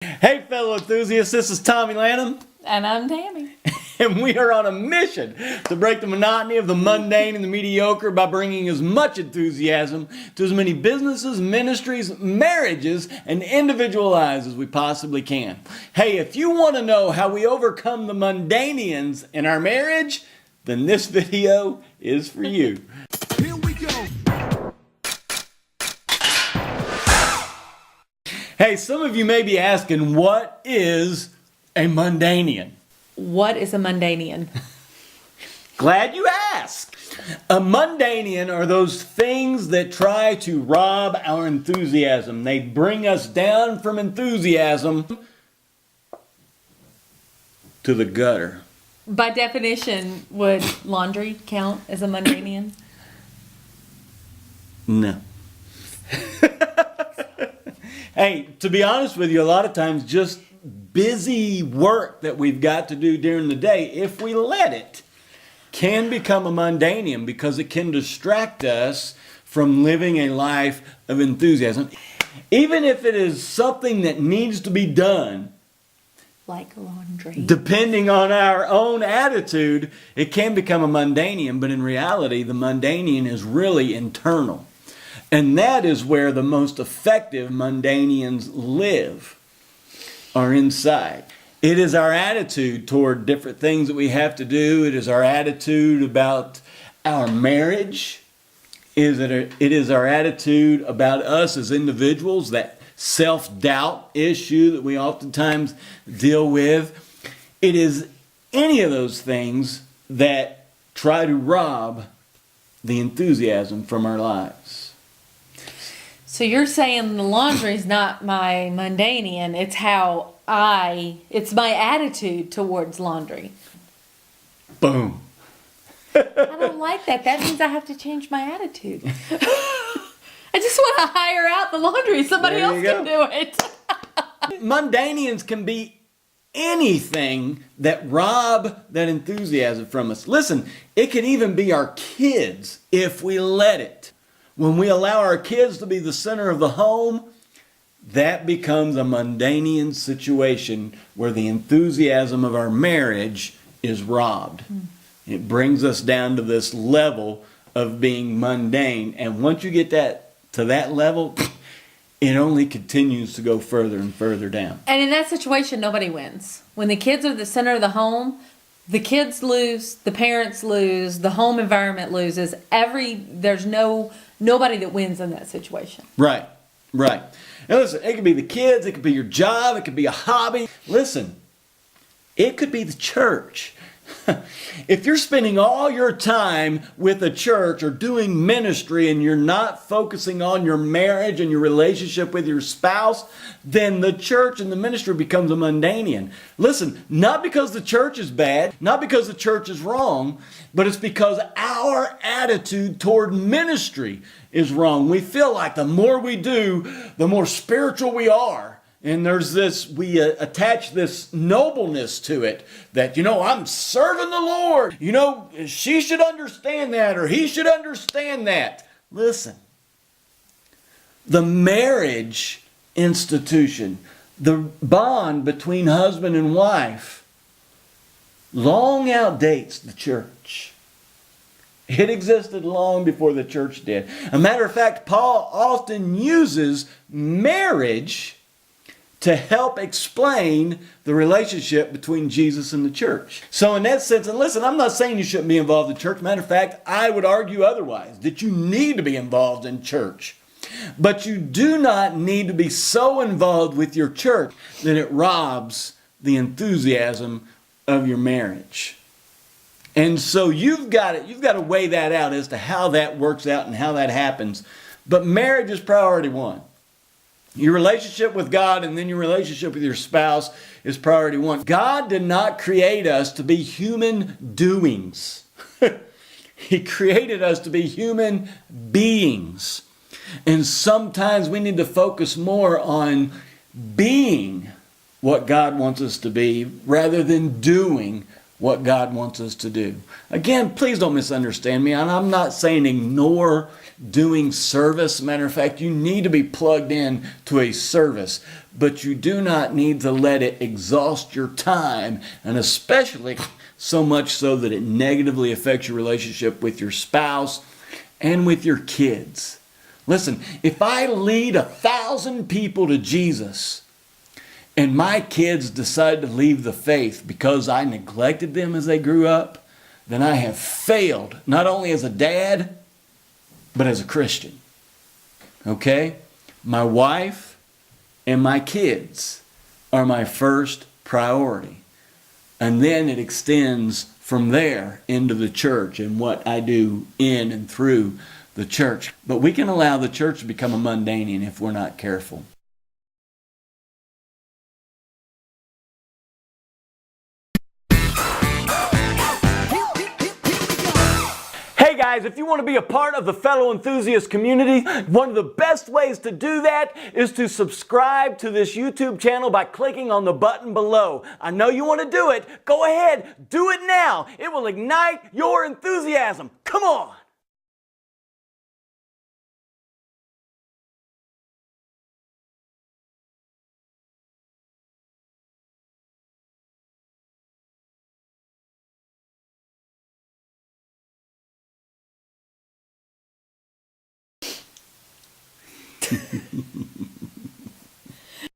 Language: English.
Hey fellow enthusiasts, this is Tommy Lanham. And I'm Tammy. And we are on a mission to break the monotony of the mundane and the mediocre by bringing as much enthusiasm to as many businesses, ministries, marriages, and individual lives as we possibly can. Hey, if you want to know how we overcome the Mundanians in our marriage, then this video is for you. Here we go. Hey, some of you may be asking, what is a Mundanian? What is a Mundanian? Glad you asked. A Mundanian are those things that try to rob our enthusiasm. They bring us down from enthusiasm to the gutter. By definition, would laundry count as a Mundanian? No. Hey, to be honest with you, a lot of times just busy work that we've got to do during the day, if we let it, can become a mundanian because it can distract us from living a life of enthusiasm. Even if it is something that needs to be done, Like laundry. depending on our own attitude, it can become a mundanian, but in reality, the mundanian is really internal. And that is where the most effective mundanians live, are inside. It is our attitude toward different things that we have to do. It is our attitude about our marriage. It is our attitude about us as individuals, that self-doubt issue that we oftentimes deal with. It is any of those things that try to rob the enthusiasm from our lives. So you're saying the laundry is not my Mundanian, it's my attitude towards laundry. Boom. I don't like that. That means I have to change my attitude. I just want to hire out the laundry. Somebody There else you can go. do it. Mundanians can be anything that rob that enthusiasm from us. Listen, it can even be our kids if we let it. When we allow our kids to be the center of the home, that becomes a mundanian situation where the enthusiasm of our marriage is robbed. It brings us down to this level of being mundane. And once you get to that level, it only continues to go further and further down. And in that situation, nobody wins. When the kids are the center of the home, the kids lose, the parents lose, the home environment loses. There's nobody that wins in that situation. Right. Now listen, it could be the kids, it could be your job, it could be a hobby. Listen, it could be the church. If you're spending all your time with a church or doing ministry and you're not focusing on your marriage and your relationship with your spouse, then the church and the ministry becomes a mundanian. Listen, not because the church is bad, not because the church is wrong, but it's because our attitude toward ministry is wrong. We feel like the more we do, the more spiritual we are. And we attach this nobleness to it that, I'm serving the Lord. She should understand that or he should understand that. Listen, the marriage institution, the bond between husband and wife, long outdates the church. It existed long before the church did. As a matter of fact, Paul often uses marriage to help explain the relationship between Jesus and the church. So in that sense, and listen, I'm not saying you shouldn't be involved in church. Matter of fact, I would argue otherwise, that you need to be involved in church. But you do not need to be so involved with your church that it robs the enthusiasm of your marriage. And so you've got to weigh that out as to how that works out and how that happens. But marriage is priority one. Your relationship with God and then your relationship with your spouse is priority one. God did not create us to be human doings. He created us to be human beings. And sometimes we need to focus more on being what God wants us to be rather than doing what God wants us to do. Again, please don't misunderstand me. And I'm not saying ignore doing service. Matter of fact, you need to be plugged in to a service, but you do not need to let it exhaust your time, and especially so much so that it negatively affects your relationship with your spouse and with your kids. Listen, if I lead 1,000 people to Jesus and my kids decide to leave the faith because I neglected them as they grew up, then I have failed, not only as a dad, but as a Christian. Okay? My wife and my kids are my first priority. And then it extends from there into the church and what I do in and through the church. But we can allow the church to become a mundanian if we're not careful. Hey guys, if you want to be a part of the fellow enthusiast community, one of the best ways to do that is to subscribe to this YouTube channel by clicking on the button below. I know you want to do it. Go ahead, do it now. It will ignite your enthusiasm. Come on.